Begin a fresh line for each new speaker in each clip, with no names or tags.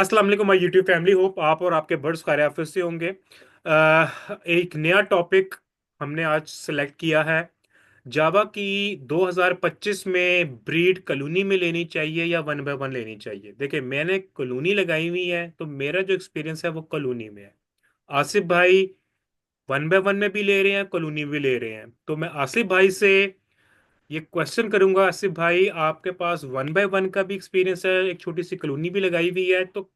अस्सलाम वालेकुम my YouTube family. Hope आप और आपके बर्ड्स खैरियत से होंगे। एक नया टॉपिक हमने आज सेलेक्ट किया है। जावा की 2025 में ब्रीड कॉलोनी में लेनी चाहिए या वन बाय वन लेनी चाहिए। देखिए, मैंने कॉलोनी लगाई हुई है तो मेरा जो एक्सपीरियंस है वो कॉलोनी में है। आसिफ भाई वन बाय वन में भी ले रहे हैं, कॉलोनी भी ले रहे हैं। तो मैं आसिफ भाई से ये क्वेश्चन करूंगा। आसिफ भाई, आपके पास वन बाय वन का भी एक्सपीरियंस है, एक छोटी सी कॉलोनी भी लगाई हुई है, तो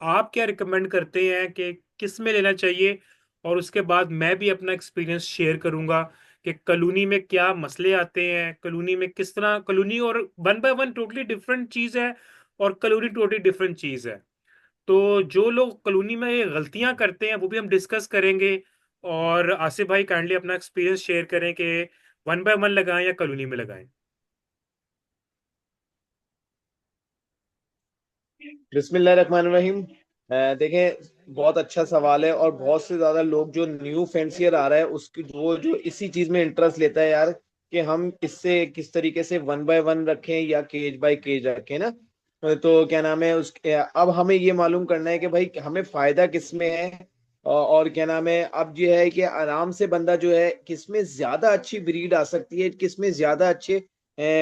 आप क्या रिकमेंड करते हैं कि किस में लेना चाहिए? और उसके बाद मैं भी अपना एक्सपीरियंस शेयर करूंगा कि कॉलोनी में क्या मसले आते हैं, कॉलोनी में किस तरह। कॉलोनी और one by one totally different चीज है, और कॉलोनी टोटली डिफरेंट चीज है। तो जो लोग कॉलोनी में ये गलतियां करते हैं वो भी हम डिस्कस करेंगे। और आसिफ भाई काइंडली अपना एक्सपीरियंस शेयर करें कि वन बाय वन लगाएं या कॉलोनी में लगाएं।
बिस्मिल्लाहिर्रहमानिर्रहीम। देखें, बहुत अच्छा सवाल है और बहुत से ज्यादा लोग जो न्यू फैंसियर आ रहा है उसकी वो जो इसी चीज में इंटरेस्ट लेता है यार, कि हम इससे किस तरीके से वन बाय वन रखें या केज बाय केज रखें ना। तो क्या नाम है उस अब हमें ये मालूम करना है कि भाई हमें फायदा किस में है। और क्या नाम है, अब ये है कि आराम से बंदा जो है किस में ज्यादा अच्छी ब्रीड आ सकती है, किस में ज्यादा अच्छे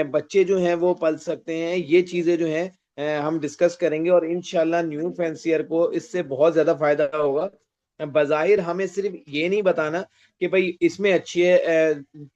बच्चे जो हैं वो पल सकते हैं, ये चीजें जो हैं हम डिस्कस करेंगे और इंशाल्लाह न्यू फैंसियर को इससे बहुत ज्यादा फायदा होगा। बज़ाहिर हमें सिर्फ ये नहीं बताना कि भाई इसमें अच्छे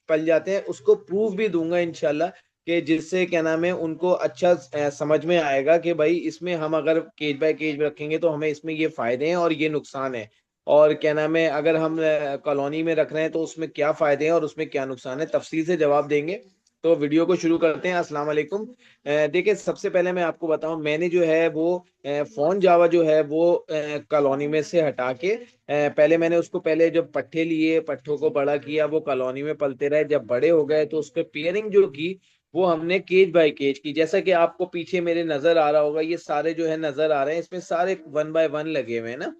पल जाते हैं, उसको प्रूफ भी दूंगा इंशाल्लाह, कि जिससे क्या नाम है उनको अच्छा समझ में आएगा कि भाई इसमें हम अगर केज बाय केज रखेंगे तो हमें इसमें ये फायदे हैं और ये नुकसान है। और क्या नाम है, अगर हम कॉलोनी में रख रहे हैं तो उसमें क्या फायदे हैं और उसमें क्या नुकसान है, तफसील से जवाब देंगे। तो वीडियो को शुरू करते हैं। अस्सलाम वालेकुम। देखिए, सबसे पहले मैं आपको बताऊं, मैंने जो है वो फोन जावा जो है वो कॉलोनी में से हटा के पहले मैंने उसको, पहले जब पट्ठे लिए, पट्ठों को बड़ा किया, वो कॉलोनी में पलते रहे, जब बड़े हो गए तो उसके पेयरिंग जो की वो हमने केज बाय केज की। जैसा कि आपको पीछे मेरे नजर आ रहा होगा, ये सारे जो है नजर आ रहे हैं, इसमें सारे वन बाय वन लगे हुए हैं ना।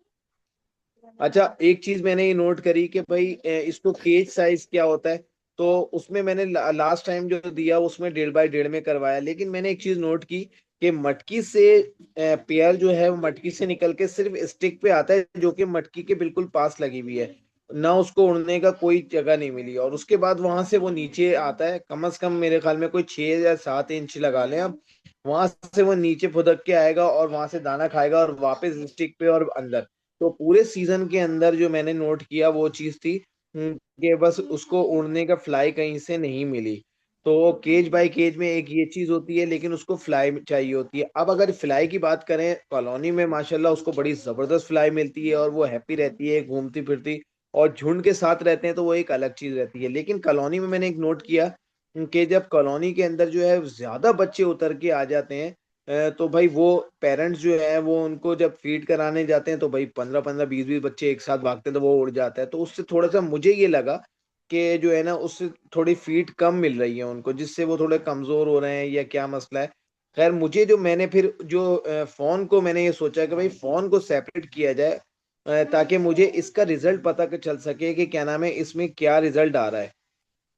अच्छा, एक चीज मैंने ये नोट करी कि भाई इसको केज साइज क्या होता है। तो उसमें मैंने लास्ट टाइम जो दिया उसमें 1.5 बाय 1.5 में करवाया, लेकिन मैंने एक चीज नोट की कि मटकी से पेयर जो है वो मटकी से निकल के सिर्फ स्टिक पे आता है, जो कि मटकी के बिल्कुल पास लगी हुई है ना, उसको उड़ने का कोई जगह नहीं मिली। और उसके बाद वहां से वो नीचे आता है, कम से कम मेरे ख्याल में कोई 6 या 7 इंच लगा लें अब। वहां से वो नीचे फुदक के आएगा और वहां से दाना खाएगा और वापस स्टिक पे और अंदर। तो पूरे सीजन के अंदर जो मैंने नोट किया वो चीज थी, कि बस उसको उड़ने का फ्लाई कहीं से नहीं मिली। तो केज बाय केज में एक ये चीज होती है, लेकिन उसको फ्लाई चाहिए होती है। अब अगर फ्लाई की बात करें, कॉलोनी में माशाल्लाह उसको बड़ी जबरदस्त फ्लाई मिलती है और वो हैप्पी रहती है, घूमती फिरती। और झुंड के साथ रहते हैं तो वो एक अलग चीज रहती है। लेकिन कॉलोनी में मैंने एक नोट किया कि जब कॉलोनी के अंदर जो है ज्यादा बच्चे उतर के आ जाते हैं, तो भाई वो पेरेंट्स जो है वो उनको जब फीड कराने जाते हैं तो भाई 15-15 20-20 बच्चे एक साथ भागते हैं तो वो उड़ जाता है। तो उससे थोड़ा सा मुझे ये लगा कि जो है ना उससे थोड़ी फीड कम मिल रही है उनको, जिससे वो थोड़े कमजोर हो रहे हैं या क्या मसला है। खैर, मुझे जो मैंने फिर जो फोन को मैंने ये सोचा कि भाई फोन को सेपरेट किया जाए, ताकि मुझे इसका रिजल्ट पता चल सके कि क्या नाम है इसमें क्या रिजल्ट आ रहा है।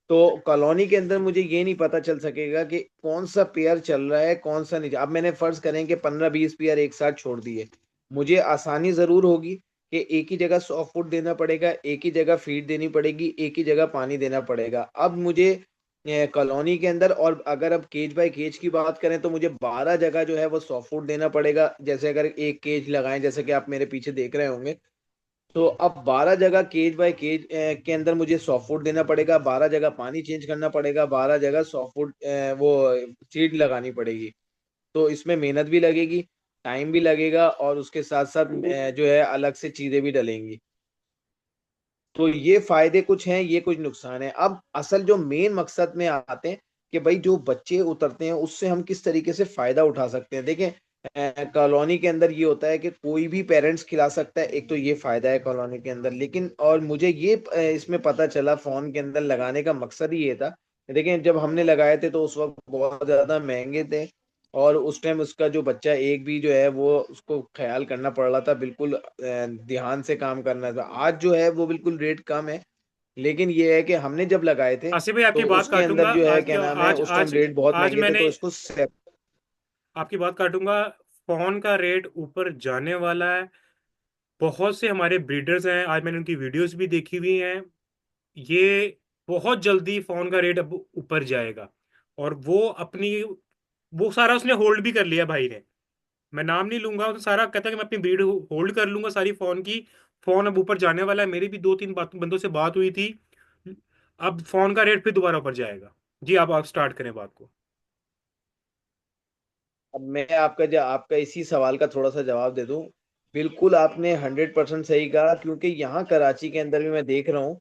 तो कॉलोनी के अंदर मुझे ये नहीं पता चल सकेगा कि कौन सा पेयर चल रहा है कौन सा नहीं। अब मैंने फर्ज करें कि 15-20 पेयर एक साथ छोड़ दिए, मुझे आसानी जरूर होगी कि एक ही जगह सॉफ्ट फूड देना पड़ेगा, एक ही जगह फीड देनी पड़ेगी, एक ही जगह पानी देना पड़ेगा। अब मुझे कॉलोनी के अंदर, और अगर अब केज बाय केज की बात करें तो मुझे 12 जगह जो है वो सॉफ्ट फूड देना पड़ेगा। जैसे अगर एक केज लगाएं, जैसे कि आप मेरे पीछे देख रहे होंगे, तो अब 12 जगह केज बाय केज के अंदर मुझे सॉफ्ट फूड देना पड़ेगा, 12 जगह पानी चेंज करना पड़ेगा, 12 जगह सॉफ्ट फूड वो सीड लगानी पड़ेगी। तो इसमें मेहनत भी लगेगी, टाइम भी लगेगा, और उसके साथ साथ जो है अलग से चीजें भी डलेंगी। तो ये फायदे कुछ हैं, ये कुछ नुकसान है। अब असल जो मेन मकसद में आते हैं कि भाई जो बच्चे उतरते हैं उससे हम किस तरीके से फायदा उठा सकते हैं। देखें, कॉलोनी के अंदर ये होता है कि कोई भी पेरेंट्स खिला सकता है, एक तो ये फायदा है कॉलोनी के अंदर। लेकिन और मुझे ये इसमें पता चला, फोन के अंदर लगाने का मकसद ही ये था। देखें, जब हमने लगाए थे तो उस वक्त बहुत ज्यादा महंगे थे, और उस टाइम उसका जो बच्चा एक भी जो है वो उसको ख्याल करना पड़ रहा था, बिल्कुल ध्यान से काम करना था। आज जो है वो बिल्कुल रेट कम है, लेकिन ये है कि हमने जब लगाए थे
आसिफ भाई,
तो
आपकी बात
उसके
काटूंगा।
अंदर जो है
आज
क्या नाम है
आज
उस टाइम
आज
रेट बहुत
आज
महंगे थे,
मैंने
तो इसको
आपकी बात काटूंगा। फोन का रेट ऊपर जाने वाला है। बहुत से हमारे ब्रीडर्स हैं, आज मैंने उनकी वीडियोस भी देखी हुई हैं। ये बहुत जल्दी फोन का रेट अब ऊपर जाएगा। और वो अपनी, वो सारा उसने होल्ड भी कर लिया भाई ने। मैं नाम नहीं लूंगा, तो सारा कहता है कि मैं अपनी ब्रीड होल्ड कर लूंगा सारी फोन की। फोन अब ऊपर जाने वाला है। मेरी भी दो तीन बंदों से बात हुई थी। अब फोन का रेट फिर दोबारा ऊपर जाएगा। जी, आप स्टार्ट करें बात को।
अब मैं आपका इसी सवाल का थोड़ा सा जवाब दे दूं। बिल्कुल आपने 100% सही कहा, क्योंकि यहाँ कराची के अंदर भी मैं देख रहा हूँ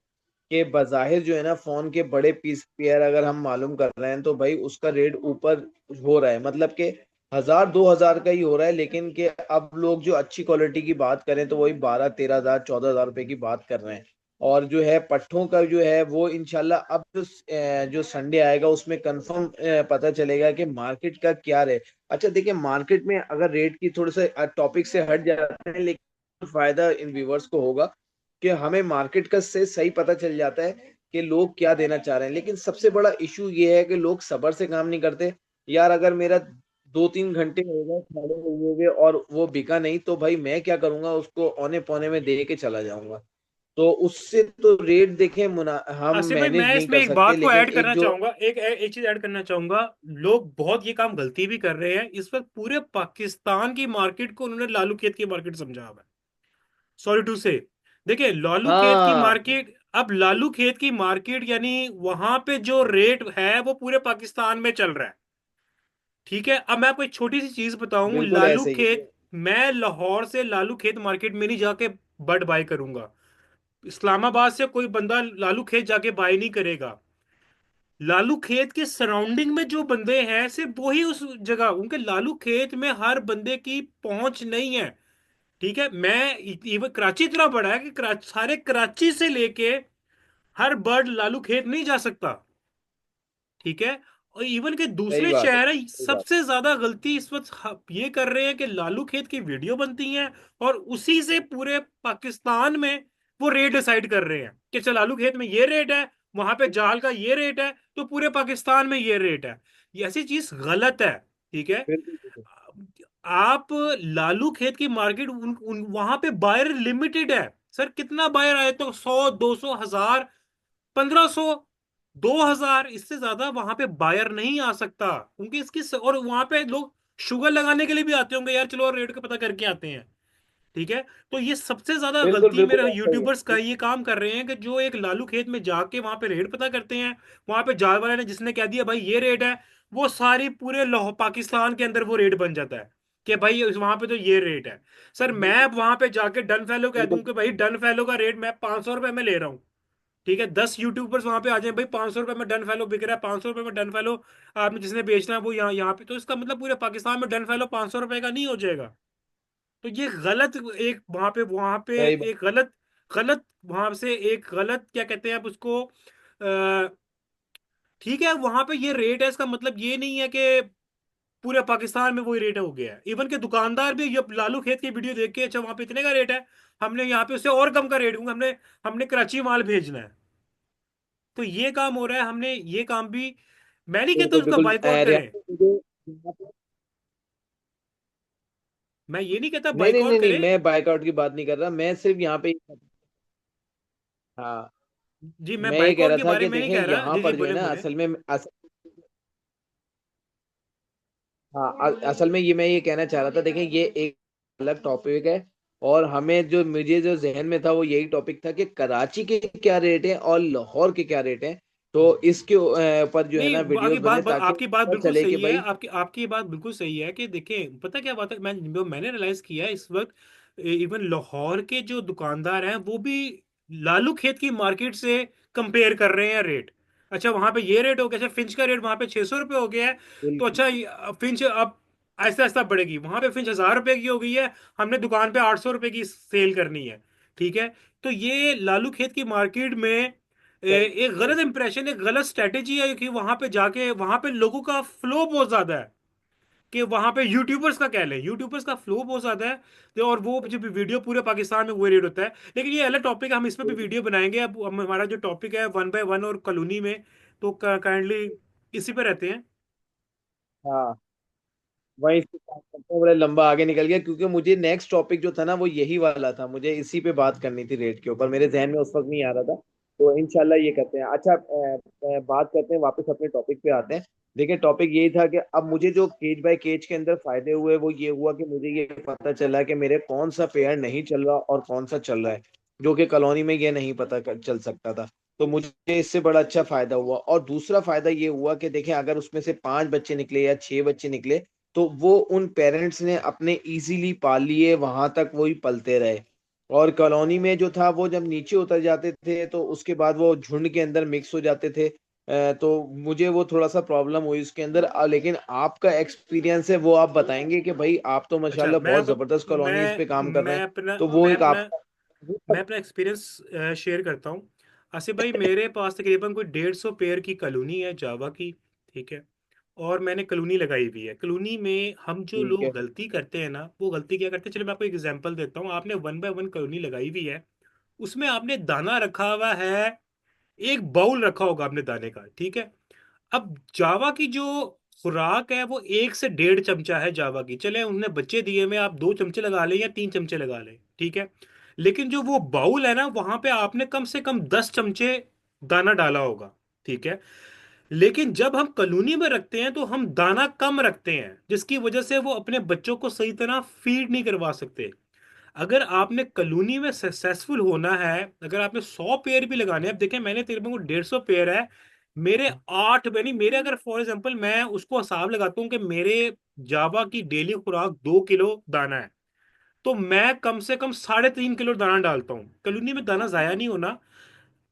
कि बज़ाहिर जो है ना, फोन के बड़े पीस पेयर अगर हम मालूम कर रहे हैं तो भाई उसका रेट ऊपर हो रहा है, मतलब कि 1000 2000 का ही हो रहा है, लेकिन कि अब लोग जो अच्छी क्वालिटी की बात करें तो वही 12 13 हजार 14 हजार रुपए की बात कर रहे हैं। और जो है पट्ठों का जो है वो इंशाल्लाह अब जो संडे आएगा उसमें कंफर्म पता चलेगा कि मार्केट का क्या है। अच्छा देखिए, मार्केट में अगर रेट की थोड़े से टॉपिक से हट जाते हैं, लेकिन फायदा इन व्यूवर्स को होगा कि हमें मार्केट का से सही पता चल जाता है कि लोग क्या देना चाह रहे हैं। लेकिन सबसे बड़ा इशू ये है कि लोग सब्र से काम नहीं करते। यार अगर मेरा 2 3 घंटे हो गए खड़े हुए हुए और वो बिका नहीं, तो भाई मैं क्या करूंगा, उसको औने पौने में दे के चला जाऊंगा। तो उससे तो रेट देखें हम
आसिफ भाई,
मैनेज
मैं
नहीं
इसमें
कर
एक
सकते,
बात को
लेकिन
ऐड
एक
करना
जो।
चाहूंगा, एक चीज ऐड करना चाहूंगा। लोग बहुत ये काम गलती भी कर रहे हैं। इस वक्त पूरे पाकिस्तान की मार्केट को उन्होंने लालू खेत की मार्केट समझा हुआ है। सॉरी टू से। देखिए, लालू खेत की
हाँ
मार्केट, अब लालू खेत की मार्केट यानी वहां पे जो रेट है वो पूरे पाकिस्तान में चल रहा है। ठीक है, अब मैं आपको एक छोटी सी चीज बताऊं।
बिल्कुल
लालू
ऐसे ही है।
खेत, मैं लाहौर से लालू खेत मार्केट में नहीं जाके बड बाय करूंगा। इस्लामाबाद से कोई बंदा लालू खेत जाके बाय नहीं करेगा। लालू खेत के सराउंडिंग में जो बंदे हैं सिर्फ वही उस जगह, उनके लालू खेत में हर बंदे की पहुंच नहीं है। ठीक है, मैं इवन कराची इतना बड़ा है कि सारे कराची से लेके हर बर्ड लालू खेत नहीं जा सकता। ठीक है, और इवन के
सही
दूसरे
बात है,
शहर
सही बात।
सबसे ज्यादा गलती इस वक्त ये कर रहे हैं कि लालू खेत की वीडियो बनती है और उसी से पूरे पाकिस्तान में वो रेट डिसाइड कर रहे हैं कि चल लालू खेत में ये रेट है, वहां पे जाल का ये रेट है, तो पूरे पाकिस्तान में ये रेट है। ये ऐसी चीज गलत है। ठीक है,
बिल्कुल बिल्कुल।
आप लालू खेत की मार्केट वहां पे बायर लिमिटेड है। सर कितना बायर आए तो 100 200 1000 1500 2000, इससे ज्यादा वहां पे बायर नहीं आ सकता। क्योंकि और वहां पे लोग शुगर लगाने के लिए भी आते होंगे, यार चलो और रेट का पता करके आते हैं। ठीक है, तो ये सबसे ज्यादा
बिल्कुल
गलती मेरे
बिल्कुल ऐसा ही
यूट्यूबर्स का
है।
ये काम कर रहे हैं कि जो एक लालू खेत में जाके वहां पे रेट पता करते हैं। वहां पे जाल वाले ने जिसने कह दिया भाई ये रेट है, वो सारी पूरे लाहौर पाकिस्तान के अंदर वो रेट बन जाता है कि भाई वहां पे तो ये रेट है। सर मैं
बिल्कुल
वहां पे जाके डन फैलो कह दूं
बिल्कुल।
कि भाई डन फैलो का रेट मैं 500 रुपए में ले रहा हूँ। ठीक है, 10 यूट्यूबर्स वहां पे आ जाए भाई 500 रुपए में डन फैलो बिक रहा है, 500 रुपए में डन फैलो आपने जिसने बेचना है वो यहाँ पे, तो इसका मतलब पूरे पाकिस्तान में डन फैलो 500 रुपए का नहीं हो जाएगा। तो ये गलत, एक वहां पे
सही बात।
एक गलत, गलत वहां से एक गलत क्या कहते हैं आप उसको। ठीक है, वहां पे ये रेट है, इसका मतलब ये नहीं है कि पूरे पाकिस्तान में वही रेट हो गया है। इवन के दुकानदार भी ये लालू खेत की वीडियो देख के अच्छा वहां पे इतने का रेट है, हमने यहाँ पे उससे और कम का रेट दूंगा, हमने हमने कराची माल भेजना है। तो ये काम हो रहा है, हमने ये काम भी, मैं नहीं कहता
बिल्कुल
उसका
बिल्कुल
बाइकआउट करें।
रियासत मुझे।
मैं ये नहीं कहता
नहीं नहीं
बाइकआउट
नहीं नहीं,
करें।
मैं बाइकआउट की बात नहीं कर रहा, मैं सिर्फ यहाँ पे। हाँ,
जी, मैं
मैं ये कह
बाइकआउट
रहा
के
था
बारे
कि
में नहीं
देखें
कह रहा।
यहाँ
जी जी,
पर जो है
बोले
ना,
बोले।
असल में हाँ, असल में ये मैं ये कहना चाह रहा था, देखें ये एक अलग टॉपिक है। और हमें जो मुझे जो जहन में था वो यही टॉपिक था कि कराची के क्या रेट है और लाहौर के क्या रेट है। तो इसके पर जो है
नहीं,
ना वीडियोस बने ताकि
आपकी बात
पता
बिल्कुल
चले कि
सही है।
भाई।
आपकी बात बिल्कुल सही है कि देखें पता क्या बात है, मैंने रियलाइज किया है इस वक्त इवन लाहौर के जो दुकानदार हैं वो भी लालू खेत की मार्केट से कंपेयर कर रहे हैं रेट। अच्छा वहां पे ये रेट हो गया, अच्छा फिंच का रेट वहां पे 600 रुपये हो गया है। तो
बिल्कुल।
अच्छा फिंच अब आहिस्ता आहिस्ता बढ़ेगी, वहां पे फिंच 1000 रुपए की हो गई है, हमने दुकान पे 800 रुपए की सेल करनी है। ठीक है, तो ये लालू खेत की मार्केट में
सही
एक गलत इंप्रेशन, एक गलत स्ट्रेटेजी है कि वहां पे जाके वहां पे लोगों का फ्लो बहुत ज्यादा है। कि वहां पे यूट्यूबर्स का कह लें, यूट्यूबर्स का फ्लो बहुत ज्यादा है। और वो जो वीडियो पूरे पाकिस्तान में वो रेट होता है। लेकिन ये अलग टॉपिक है, हम इस पे भी
बिल्कुल।
वीडियो बनाएंगे। अब हमारा जो टॉपिक है 1 बाय 1 और कॉलोनी में, तो काइंडली इसी पे रहते हैं।
हाँ वहीं से बात करते हैं, बड़ा लंबा आगे निकल गया, क्योंकि मुझे नेक्स्ट टॉपिक जो था ना वो यही वाला था, मुझे इसी पे बात करनी थी, रेट के ऊपर, मेरे जहन में उस वक्त नहीं आ रहा था। तो इंशाल्लाह ये करते हैं। अच्छा, बात करते हैं, वापस अपने टॉपिक पे आते हैं। देखिए, टॉपिक यही था कि अब मुझे जो केज बाय केज के अंदर फायदे हुए वो ये हुआ कि मुझे ये पता चला कि मेरे कौन सा पेयर नहीं चल रहा और कौन सा चल रहा है, जो कि कॉलोनी में ये नहीं चल सकता था। तो मुझे इससे बड़ा अच्छा फायदा हुआ। और दूसरा फायदा ये हुआ कि देखें, अगर उसमें से 5 बच्चे निकले या 6 बच्चे निकले, तो वो उन पेरेंट्स ने अपने इजीली पाल लिए, वहां तक वही पलते रहे। और कॉलोनी में जो था वो जब नीचे उतर जाते थे तो उसके बाद वो झुंड के अंदर मिक्स हो जाते थे। तो मुझे वो थोड़ा सा प्रॉब्लम हुई उसके अंदर। लेकिन आपका एक्सपीरियंस है वो आप बताएंगे कि भाई आप तो
अच्छा,
माशाल्लाह बहुत जबरदस्त कॉलोनीज पे काम कर रहे
मैं
हैं।
अपना
तो वो
मैं
एक
अपना
आपका।
मैं अपना एक्सपीरियंस शेयर करता हूँ। आसिफ भाई, मेरे पास तकरीबन कोई 150 पेयर की कॉलोनी है जावा की। ठीक है। और मैंने कॉलोनी लगाई हुई है। कॉलोनी में हम जो
ठीक
लोग
है।
गलती करते हैं ना, वो गलती क्या करते हैं, चलो मैं आपको एग्जांपल देता हूँ। आपने 1 बाय 1 कॉलोनी लगाई हुई है, उसमें आपने दाना रखा हुआ है, एक बाउल रखा होगा आपने दाने का। ठीक है। अब जावा की जो खुराक है वो 1 से 1.5 चमचा है जावा की। चले उन्होंने बच्चे दिए में आप 2 चमचे लगा लें या 3 चमचे लगा लें, ठीक है। लेकिन जो वो बाउल है ना, वहां पे आपने कम से कम 10 चमचे दाना डाला होगा। ठीक है। लेकिन जब हम कॉलोनी में रखते हैं तो हम दाना कम रखते हैं, जिसकी वजह से वो अपने बच्चों को सही तरह फीड नहीं करवा सकते। अगर आपने कॉलोनी में सक्सेसफुल होना है, अगर आपने 100 पेयर भी लगाने हैं, अब देखें मैंने तकरीबन को 150 पेयर है। मेरे 8 यानी मेरे, अगर फॉर एग्जांपल मैं उसको हिसाब लगाता हूँ कि मेरे जावा की डेली खुराक 2 किलो दाना है, तो मैं कम से कम 3.5 किलो दाना डालता हूँ। कॉलोनी में दाना जाया नहीं होना।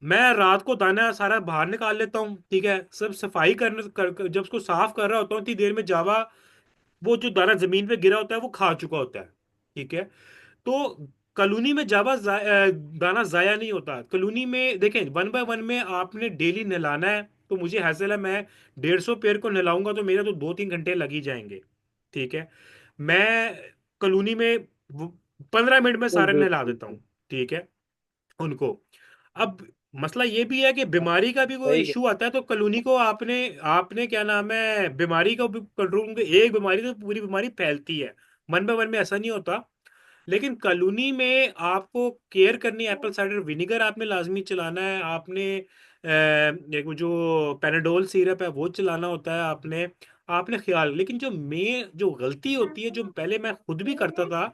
मैं रात को दाना सारा बाहर निकाल लेता हूँ। ठीक है। सब सफाई जब उसको साफ कर रहा होता हूँ, इतनी देर में जावा वो जो दाना जमीन पे गिरा होता है वो खा चुका होता है। ठीक है। तो कॉलोनी में दाना जाया नहीं होता। कॉलोनी में देखें, 1 बाय 1 में आपने डेली नहलाना है। तो मुझे हासिल है, मैं 150 पेड़ को नहलाऊंगा तो मेरा तो 2-3 घंटे लग ही जाएंगे। ठीक है। मैं कॉलोनी में 15 मिनट में
बिल्कुल
सारे नहला
बिल्कुल
देता
बिल्कुल।
हूँ। ठीक है। उनको, अब मसला ये भी है कि बीमारी का भी कोई
सही है।
इशू आता है तो कॉलोनी को आपने आपने क्या नाम है, बीमारी का भी कंट्रोल, एक बीमारी तो पूरी बीमारी फैलती है। 1 बाय 1 में ऐसा नहीं होता। लेकिन कॉलोनी में आपको केयर करनी है। एप्पल साइडर विनीगर आपने लाजमी चलाना है। आपने एक वो जो पेनाडोल सिरप है वो चलाना होता है आपने। आपने ख्याल, लेकिन जो गलती होती है, जो पहले मैं खुद भी करता था,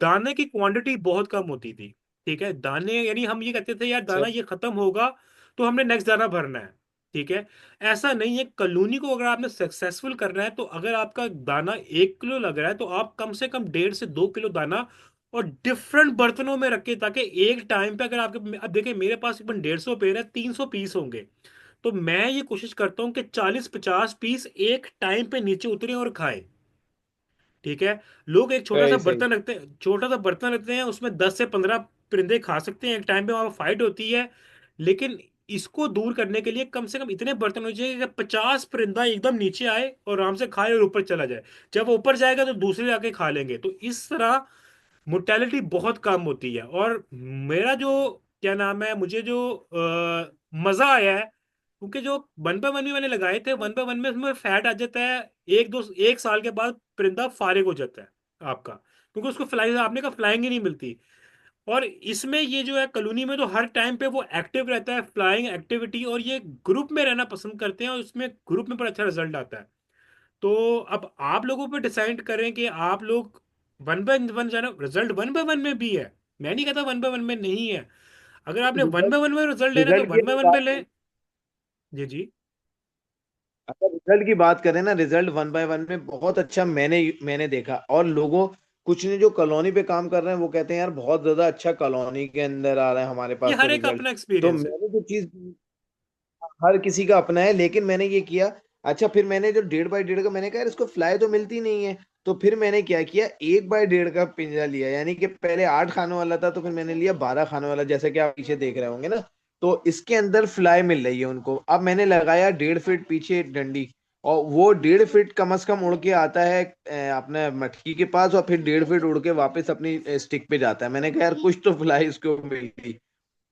दाने की क्वांटिटी बहुत कम होती थी। ठीक है। दाने यानी हम ये कहते थे यार
अच्छा।
दाना ये खत्म होगा तो हमने नेक्स्ट दाना भरना है। ठीक है। ऐसा नहीं है। कॉलोनी को अगर आपने सक्सेसफुल करना है, तो अगर आपका दाना 1 किलो लग रहा है, तो आप कम से कम 1.5 से 2 किलो दाना और डिफरेंट बर्तनों में रखे, ताकि एक टाइम पे अगर आपके, अब देखिए मेरे पास तकरीबन 150 पेड़ है, 300 पीस होंगे। तो मैं ये कोशिश करता हूँ कि 40-50 पीस एक टाइम पे नीचे उतरे और खाएं। ठीक है। लोग एक छोटा सा
सही सही।
बर्तन रखते हैं, छोटा सा बर्तन रखते हैं, उसमें 10 से 15 परिंदे खा सकते हैं एक टाइम पे, वहां फाइट होती है। लेकिन इसको दूर करने के लिए कम से कम इतने बर्तन हो चाहिए कि 50 परिंदा एकदम नीचे आए और आराम से खाए और ऊपर चला जाए। जब वो ऊपर जाएगा तो दूसरे आके खा लेंगे। तो इस तरह मोर्टेलिटी बहुत कम होती है। और मेरा जो क्या नाम है, मुझे जो मजा आया है, क्योंकि जो 1 बाय 1 भी मैंने लगाए थे, 1 बाय 1 में उसमें फैट आ जाता है। 1 साल के बाद परिंदा फारिग हो जाता है आपका, क्योंकि उसको फ्लाई, आपने का फ्लाइंग ही नहीं मिलती। और इसमें ये जो है कॉलोनी में तो हर टाइम पे वो एक्टिव रहता है, फ्लाइंग एक्टिविटी, और ये ग्रुप में रहना पसंद करते हैं और उसमें ग्रुप में बड़ा अच्छा रिजल्ट आता है। तो अब आप लोगों पे डिसाइड करें कि आप लोग 1 बाय 1 जाना, रिजल्ट 1 बाय 1 में भी है। मैं नहीं कहता 1 बाय 1 में नहीं है। अगर आपने वन
रिजल्ट
बाय वन में रिजल्ट लेना है तो
रिजल्ट की
1 बाय 1
बात
में लें। जी जी।
अगर रिजल्ट की बात करें ना, रिजल्ट 1 बाय 1 में बहुत अच्छा मैंने मैंने देखा। और लोगों, कुछ ने जो कॉलोनी पे काम कर रहे हैं वो कहते हैं यार बहुत ज्यादा अच्छा कॉलोनी के अंदर आ रहा है हमारे
ये
पास तो
हर एक का
रिजल्ट।
अपना
तो
एक्सपीरियंस है।
मैंने जो चीज, हर किसी का अपना है, लेकिन मैंने ये किया। अच्छा, फिर मैंने जो 1.5 बाय 1.5 का, मैंने कहा यार इसको फ्लाई तो मिलती नहीं है। तो फिर मैंने क्या किया, 1 बाय 1.5 का पिंजरा लिया, यानी कि पहले 8 खानों वाला था, तो फिर मैंने लिया 12 खानों वाला, जैसे कि आप पीछे देख रहे होंगे ना। तो इसके अंदर फ्लाई मिल रही है उनको। अब मैंने लगाया 1.5 फीट पीछे डंडी, और वो 1.5 फीट कम से कम उड़ के आता है अपने मटकी के पास, और फिर 1.5 फीट उड़ के वापस अपनी स्टिक पे जाता है। मैंने कहा यार कुछ तो फ्लाई इसको मिली।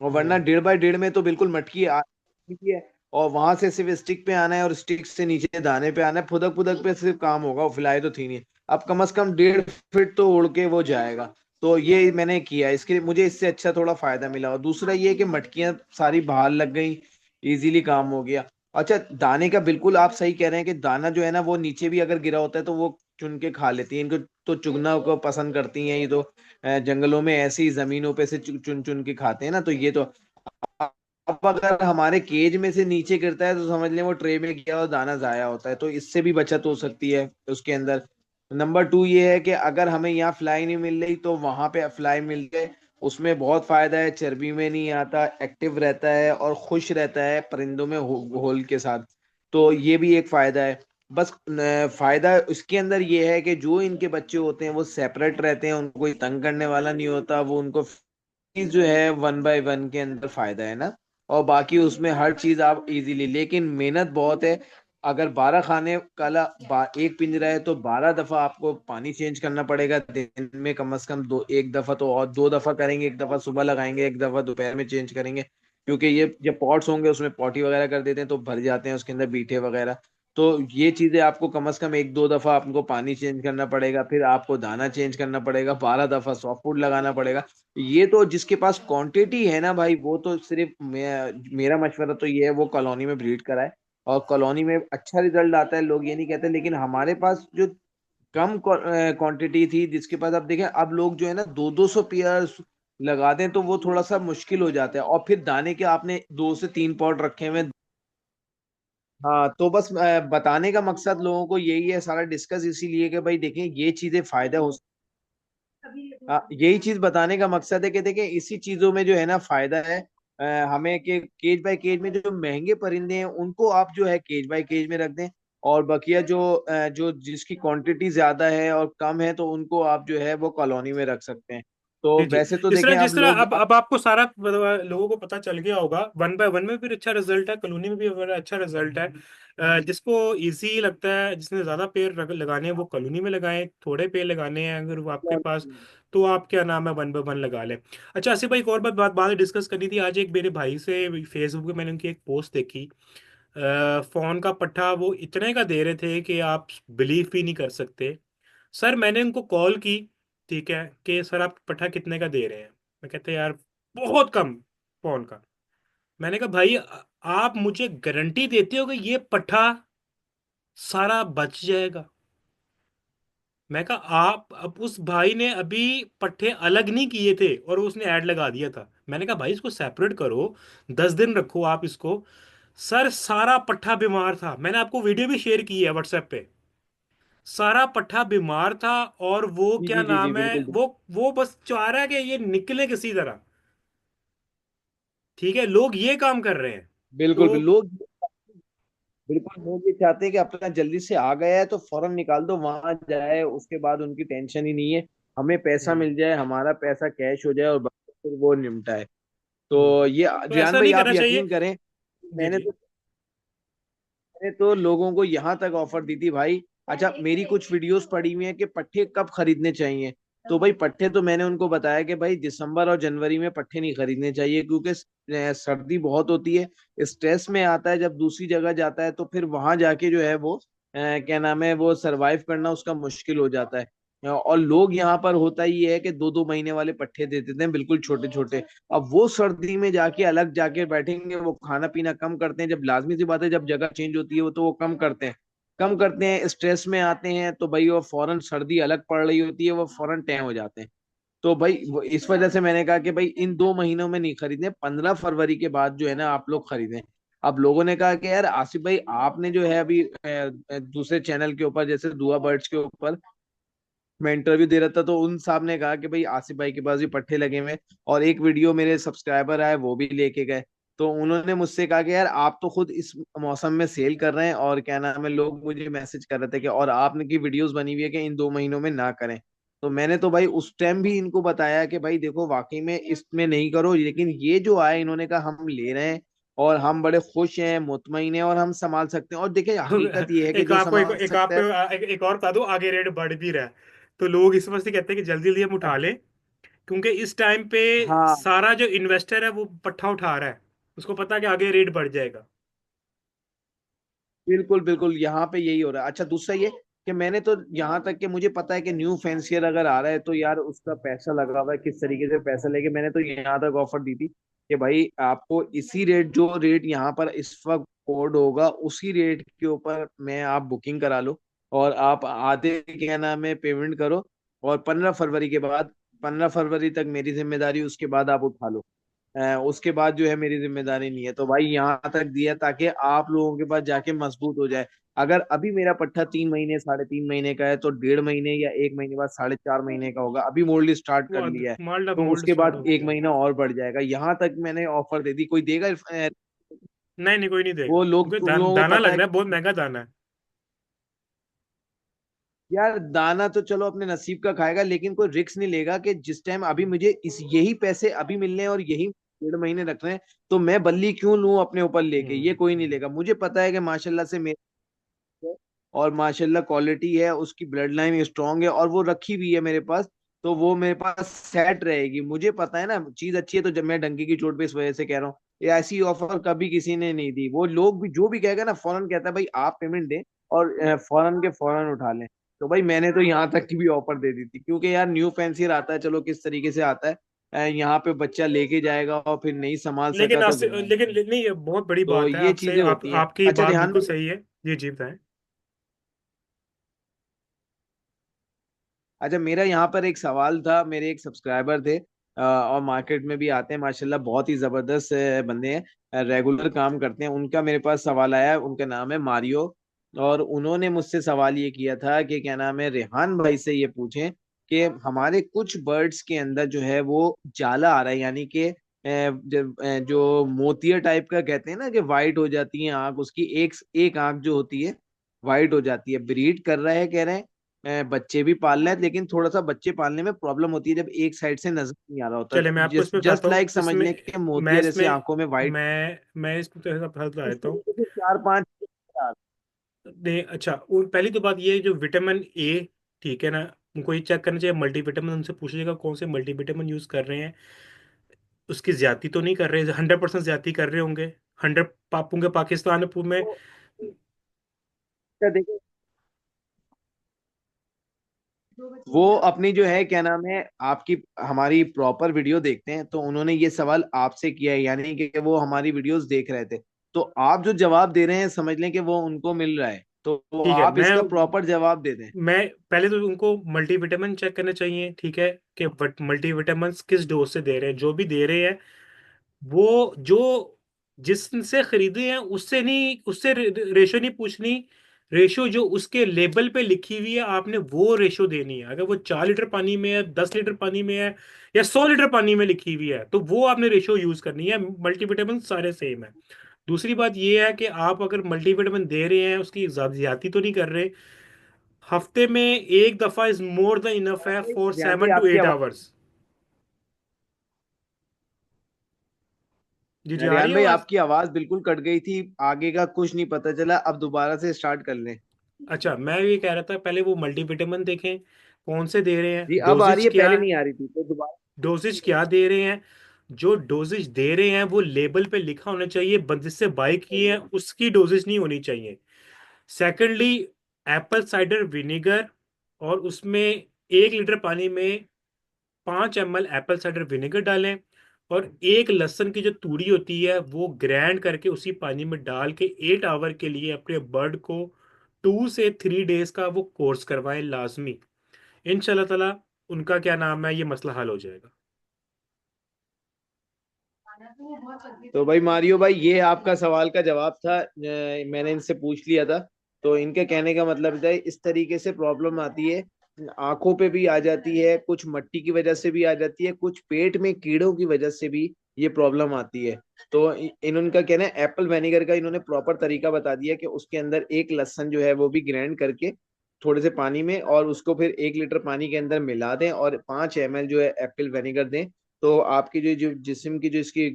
और वरना
हम्म।
1.5 बाय 1.5 में तो बिल्कुल मटकी की है, और वहां से सिर्फ स्टिक पे आना है और स्टिक से नीचे दाने पे आना है, फुदक फुदक पे सिर्फ काम होगा, और फिलाई तो थी नहीं। अब कम से कम 1.5 फीट तो उड़ के वो जाएगा। तो ये मैंने किया, इसके मुझे इससे अच्छा थोड़ा फायदा मिला। और दूसरा ये कि मटकियां सारी बाहर लग गई, इजीली काम हो गया। अच्छा, दाने का बिल्कुल आप सही कह रहे हैं कि दाना जो है ना वो नीचे भी अगर गिरा होता है तो वो चुन के खा लेती है। इनको तो चुगना को पसंद करती हैं ये तो। जंगलों में ऐसी जमीनों पे से चुन चुन के खाते हैं ना, तो ये तो। अब अगर हमारे केज में से नीचे गिरता है तो समझ लें वो ट्रे में गया और दाना जाया होता है, तो इससे भी बचत हो सकती है उसके अंदर। नंबर टू ये है कि अगर हमें यहाँ फ्लाई नहीं मिल रही तो वहां पे फ्लाई मिल जाए, उसमें बहुत फायदा है। चर्बी में नहीं आता, एक्टिव रहता है और खुश रहता है परिंदों में होल के साथ। तो ये भी एक फायदा है। बस फायदा इसके अंदर ये है कि जो इनके बच्चे होते हैं वो सेपरेट रहते हैं, उनको कोई तंग करने वाला नहीं होता, वो उनको चीज जो है 1 बाय 1 के अंदर फायदा है ना। और बाकी उसमें हर चीज आप इजीली, लेकिन मेहनत बहुत है। अगर 12 खाने काला एक पिंजरा है तो 12 दफा आपको पानी चेंज करना पड़ेगा दिन में, कम से कम दो, एक दफा तो, और 2 दफा करेंगे, एक दफा सुबह लगाएंगे, एक दफा दोपहर में चेंज करेंगे। क्योंकि ये जब पॉट्स होंगे उसमें पॉटी वगैरह कर देते हैं तो भर जाते हैं उसके अंदर बीठे वगैरह। तो ये चीजें आपको कम से कम 1 2 दफा आपको पानी चेंज करना पड़ेगा, फिर आपको दाना चेंज करना पड़ेगा, 12 दफा सॉफ्ट फूड लगाना पड़ेगा। ये तो जिसके पास क्वांटिटी है ना भाई, वो तो सिर्फ मेरा मशवरा तो ये है वो कॉलोनी में ब्रीड कराए। और कॉलोनी में अच्छा रिजल्ट आता है, लोग ये नहीं कहते। लेकिन हमारे पास जो कम क्वांटिटी थी, जिसके पास अब देखें, अब लोग जो है ना 200 200 पेयर लगा दें तो वो थोड़ा सा मुश्किल हो जाता है। और फिर दाने के आपने 2 से 3 पॉट रखे हुए। हाँ, तो बस बताने का मकसद लोगों को यही है, सारा डिस्कस इसीलिए कि भाई देखें ये चीजें फायदा हो। हाँ, यही चीज बताने का मकसद है कि देखें इसी चीजों में जो है ना फायदा है। हमें कि केज बाय केज में जो महंगे परिंदे हैं उनको आप जो है केज बाय केज में रख दें। और बकिया जो जिसकी क्वांटिटी ज्यादा है और कम है तो उनको आप जो है वो कॉलोनी में रख सकते हैं। तो
जी जी।
वैसे तो
जिस तरह
देखें
जिस
अब
तरह
लोग
अब आपको सारा लोगों को पता चल गया होगा, 1 बाय 1 में भी अच्छा रिजल्ट है, कॉलोनी में भी बड़ा अच्छा रिजल्ट है। जिसको इजी लगता है, जिसने ज्यादा पेड़ लगाने हैं वो कॉलोनी में लगाएं, थोड़े पेड़ लगाने हैं अगर वो आपके पास, तो आप क्या नाम है 1 बाय 1 लगा लें। अच्छा आसिफ भाई, एक और बात डिस्कस करनी थी। आज एक मेरे भाई से फेसबुक पे मैंने उनकी एक पोस्ट देखी। फोन का पट्टा वो इतने का दे रहे थे कि आप बिलीव भी नहीं कर सकते। सर मैंने उनको कॉल की, ठीक है, कि सर आप पट्टा कितने का दे रहे हैं। मैं कहते हैं यार बहुत कम फोन का। मैंने कहा भाई आप मुझे गारंटी देते हो कि ये पट्टा सारा बच जाएगा। मैं कहा आप, अब उस भाई ने अभी पट्टे अलग नहीं किए थे और उसने ऐड लगा दिया था। मैंने कहा भाई इसको सेपरेट करो, 10 दिन रखो आप इसको। सर सारा पट्टा बीमार था, मैंने आपको वीडियो भी शेयर की है व्हाट्सएप पे। सारा पट्टा बीमार था और वो
जी
क्या
जी जी जी,
नाम है,
बिल्कुल
वो बस चाह रहा है कि ये निकले किसी तरह। ठीक है, लोग ये काम कर रहे हैं।
बिल्कुल
तो
लोग, बिल्कुल लोग ये चाहते हैं कि अपना जल्दी से आ गया है तो फौरन निकाल दो, वहां जाए, उसके बाद उनकी टेंशन ही नहीं है। हमें पैसा
हम्म
मिल जाए, हमारा पैसा कैश हो जाए और बस फिर वो निपटा है। तो
हम्म।
ये
तो
रियान
ऐसा
भाई
नहीं
आप
करना चाहिए।
यकीन करें,
जी
मैंने
जी।
तो मैंने तो लोगों को यहाँ तक ऑफर दी थी भाई। अच्छा, मेरी कुछ वीडियोस पड़ी हुई हैं कि पट्टे कब खरीदने चाहिए। तो भाई पट्टे तो मैंने उनको बताया कि भाई दिसंबर और जनवरी में पट्टे नहीं खरीदने चाहिए, क्योंकि सर्दी बहुत होती है, स्ट्रेस में आता है जब दूसरी जगह जाता है तो फिर वहां जाके जो है वो क्या नाम है वो सरवाइव करना उसका मुश्किल हो जाता है। और लोग यहाँ पर होता ही है कि 2 2 महीने वाले पट्टे दे देते हैं, बिल्कुल छोटे छोटे। अब वो सर्दी में जाके अलग जाके बैठेंगे, वो खाना पीना कम करते हैं, जब लाजमी सी बात है जब जगह चेंज होती है वो तो वो कम करते हैं, स्ट्रेस में आते हैं तो भाई वो फौरन सर्दी अलग पड़ रही होती है वो फौरन तय हो जाते हैं। तो भाई इस वजह से मैंने कहा कि भाई इन 2 महीनों में नहीं खरीदने, 15 फरवरी के बाद जो है ना आप लोग खरीदें। अब लोगों ने कहा कि यार आसिफ भाई आपने जो है अभी दूसरे चैनल के ऊपर जैसे दुआ बर्ड्स के ऊपर मैं इंटरव्यू दे रहा था तो उन साहब ने कहा कि भाई आसिफ भाई के पास भी पट्टे लगे हुए हैं। और एक वीडियो मेरे सब्सक्राइबर आए वो भी लेके गए। तो उन्होंने मुझसे कहा कि यार आप तो खुद इस मौसम में सेल कर रहे हैं, और क्या नाम है लोग मुझे मैसेज कर रहे थे कि और आपने की वीडियोस बनी हुई है कि इन 2 महीनों में ना करें। तो मैंने तो भाई उस टाइम भी इनको बताया कि भाई देखो वाकई में इसमें नहीं करो, लेकिन ये जो आए इन्होंने कहा हम ले रहे हैं और हम बड़े खुश हैं, मुतमईन हैं और हम संभाल सकते हैं। और देखिए हकीकत ये है कि
एक
जो
आपको
संभाल सकता है।
एक और बता दो, आगे रेट बढ़ भी रहा है। तो लोग इस वजह से कहते हैं कि जल्दी जल्दी हम उठा लें, क्योंकि इस टाइम पे
हाँ,
सारा जो इन्वेस्टर है वो पट्टा उठा रहा है, उसको पता है कि आगे रेट बढ़ जाएगा।
बिल्कुल बिल्कुल यहाँ पे यही हो रहा है। अच्छा दूसरा ये कि मैंने तो यहाँ तक कि मुझे पता है कि न्यू फैंसियर अगर आ रहा है तो यार उसका पैसा लगा हुआ है, किस तरीके से पैसा लेके मैंने तो यहाँ तक ऑफर दी थी कि भाई आपको इसी रेट, जो रेट यहाँ पर इस वक्त कोड होगा उसी रेट के ऊपर मैं आप बुकिंग करा लो, और आप आधे क्या नाम है पेमेंट करो, और 15 फरवरी के बाद, 15 फरवरी तक मेरी जिम्मेदारी, उसके बाद आप उठा लो। उसके बाद जो है मेरी जिम्मेदारी नहीं है। तो भाई यहाँ तक दिया ताकि आप लोगों के पास जाके मजबूत हो जाए। अगर अभी मेरा पट्टा 3 महीने, 3.5 महीने का है, तो 1.5 महीने या 1 महीने बाद 4.5 महीने का होगा। अभी मोल्ड स्टार्ट
वो
कर लिया है, तो
मोल्ड
उसके
स्टार्ट
बाद
हो
एक
गया।
महीना और बढ़ जाएगा। यहाँ तक मैंने ऑफर दे दी, कोई देगा?
नहीं नहीं, कोई नहीं देगा
वो लोग,
क्योंकि
तुम लोगों को
दाना
पता
लग
है
रहा है, बहुत महंगा दाना है।
यार, दाना तो चलो अपने नसीब का खाएगा, लेकिन कोई रिस्क नहीं लेगा कि जिस टाइम अभी मुझे इस यही पैसे अभी मिलने हैं और यही 1.5 महीने रखने हैं, तो मैं बल्ली क्यों लूं अपने ऊपर लेके? ये कोई नहीं
हम्म।
लेगा। मुझे पता है कि माशाल्लाह से है, और माशाल्लाह क्वालिटी है उसकी, ब्लड लाइन स्ट्रांग है, और वो रखी भी है मेरे पास, तो वो मेरे पास सेट रहेगी। मुझे पता है ना चीज अच्छी है, तो जब मैं डंकी की चोट पे इस वजह से कह रहा हूँ। ये ऐसी ऑफर कभी किसी ने नहीं दी। वो लोग भी जो भी कहेगा ना फौरन कहता है भाई आप पेमेंट दें और फौरन के फौरन उठा लें। तो भाई मैंने तो यहाँ तक की भी ऑफर दे दी थी, क्योंकि यार न्यू फैंसियर आता है, चलो किस तरीके से आता है, यहाँ पे बच्चा लेके जाएगा और फिर नहीं संभाल
लेकिन
सका तो
आपसे,
घुमा।
नहीं, ये बहुत बड़ी
तो
बात है
ये
आपसे,
चीजें होती हैं।
आपकी
अच्छा
बात
रेहान
बिल्कुल
भाई,
सही है। जी बताएं।
अच्छा मेरा यहाँ पर एक सवाल था। मेरे एक सब्सक्राइबर थे, और मार्केट में भी आते हैं माशाल्लाह, बहुत ही जबरदस्त बंदे हैं, रेगुलर काम करते हैं। उनका मेरे पास सवाल आया, उनका नाम है मारियो। और उन्होंने मुझसे सवाल ये किया था कि क्या नाम है, रेहान भाई से ये पूछें कि हमारे कुछ बर्ड्स के अंदर जो है वो जाला आ रहा है, यानी कि जो मोतिया टाइप का कहते हैं ना, कि वाइट हो जाती है आंख उसकी, एक एक आंख जो होती है वाइट हो जाती है। ब्रीड कर रहा है कह रहे हैं, बच्चे भी पाल रहे हैं, लेकिन थोड़ा सा बच्चे पालने में प्रॉब्लम होती है जब एक साइड से नजर नहीं आ रहा होता।
चले मैं आपको इसमें
जस्ट
बताता हूँ।
लाइक समझ
इसमें
लें कि
मैं
मोतिया जैसे
इसमें
आंखों में वाइट,
मैं इसमें तो ऐसा फैसला
इस
लेता हूँ।
तरीके से 4-5।
नहीं, अच्छा, पहली तो बात ये है, जो विटामिन ए, ठीक है ना, उनको ये चेक करना चाहिए मल्टीविटामिन, उनसे पूछिएगा कौन से मल्टीविटामिन यूज कर रहे हैं। उसकी ज्यादा तो नहीं कर रहे, 100% ज्यादा कर रहे होंगे। 100 पापूंगे पाकिस्तान में।
तो देखिए, वो अपनी जो है क्या नाम है आपकी, हमारी प्रॉपर वीडियो देखते हैं, तो उन्होंने ये सवाल आपसे किया है, यानी कि वो हमारी वीडियोस देख रहे थे। तो आप जो जवाब दे रहे हैं समझ लें कि वो उनको मिल रहा है, तो
ठीक है,
आप इसका प्रॉपर जवाब दे दें।
मैं पहले तो उनको मल्टीविटामिन चेक करने चाहिए, ठीक है, कि मल्टीविटामिन किस डोज से दे रहे हैं, जो भी दे रहे हैं वो जो जिससे खरीदे हैं उससे नहीं, उससे रेशो नहीं पूछनी। रेशो जो उसके लेबल पे लिखी हुई है आपने वो रेशो देनी है। अगर वो 4 लीटर पानी में है, 10 लीटर पानी में है, या 100 लीटर पानी में लिखी हुई है, तो वो आपने रेशो यूज करनी है। मल्टीविटामिन सारे सेम है। दूसरी बात ये है कि आप अगर मल्टीविटामिन दे रहे हैं उसकी ज्यादती तो नहीं कर रहे। हफ्ते में एक दफा इज मोर देन इनफ है फॉर
ध्यान भाई
सेवन टू
आपकी
एट
आवाज,
आवर्स जी जी, आ रही
रियान
है
भाई
आवाज?
आपकी आवाज बिल्कुल कट गई थी, आगे का कुछ नहीं पता चला। अब दोबारा से स्टार्ट कर लें।
अच्छा, मैं ये कह रहा था, पहले वो मल्टीविटामिन देखें कौन से दे रहे
जी
हैं,
अब आ रही
डोजेज
है,
क्या
पहले
है,
नहीं आ रही थी, तो दोबारा।
डोजेज क्या दे रहे हैं। जो डोजेज दे रहे हैं वो लेबल पे लिखा होना चाहिए, जिससे बाई किए हैं उसकी डोजेज नहीं होनी चाहिए। सेकेंडली, एप्पल साइडर विनेगर, और उसमें 1 लीटर पानी में 5 ml एप्पल साइडर विनेगर डालें, और एक लहसुन की जो तूड़ी होती है वो ग्राइंड करके उसी पानी में डाल के 8 आवर के लिए अपने बर्ड को 2 से 3 डेज का वो कोर्स करवाएं लाजमी। इंशाल्लाह ताला उनका क्या नाम है, ये मसला हल हो जाएगा।
तो भाई मारियो भाई, ये आपका सवाल का जवाब था। मैंने इनसे पूछ लिया था, तो इनके कहने का मतलब था इस तरीके से प्रॉब्लम आती है, आंखों पे भी आ जाती है, कुछ मट्टी की वजह से भी आ जाती है, कुछ पेट में कीड़ों की वजह से भी ये प्रॉब्लम आती है। तो इनका कहना है एप्पल वेनेगर का इन्होंने प्रॉपर तरीका बता दिया कि उसके अंदर एक लहसुन जो है वो भी ग्राइंड करके थोड़े से पानी में, और उसको फिर 1 लीटर पानी के अंदर मिला दें, और 5 ml जो है एप्पल वेनेगर दें। तो आपकी जो जो जिस्म की जो इसकी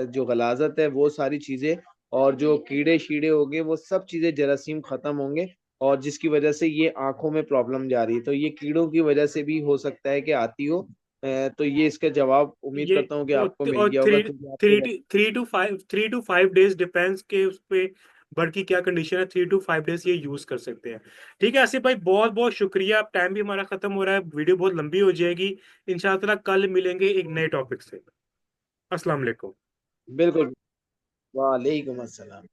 जो गलाजत है वो सारी चीजें, और जो कीड़े शीड़े होंगे वो सब चीजें, जरासीम खत्म होंगे। और जिसकी वजह से ये आंखों में प्रॉब्लम जा रही है, तो ये कीड़ों की वजह से भी हो सकता है कि आती हो। तो ये इसका जवाब उम्मीद
ये
करता हूँ कि आपको मिल
और
गया होगा,
थ्री
क्योंकि आपके
three 3 to 5 3 to 5 days depends के उस पे बर्ड की क्या कंडीशन है, 3 to 5 डेज ये यूज कर सकते हैं। ठीक है आसिफ भाई, बहुत बहुत शुक्रिया। अब टाइम भी हमारा खत्म हो रहा है, वीडियो बहुत लंबी हो जाएगी। इंशाल्लाह कल मिलेंगे एक नए टॉपिक से। अस्सलाम वालेकुम।
बिल्कुल। वालेकुम अस्सलाम।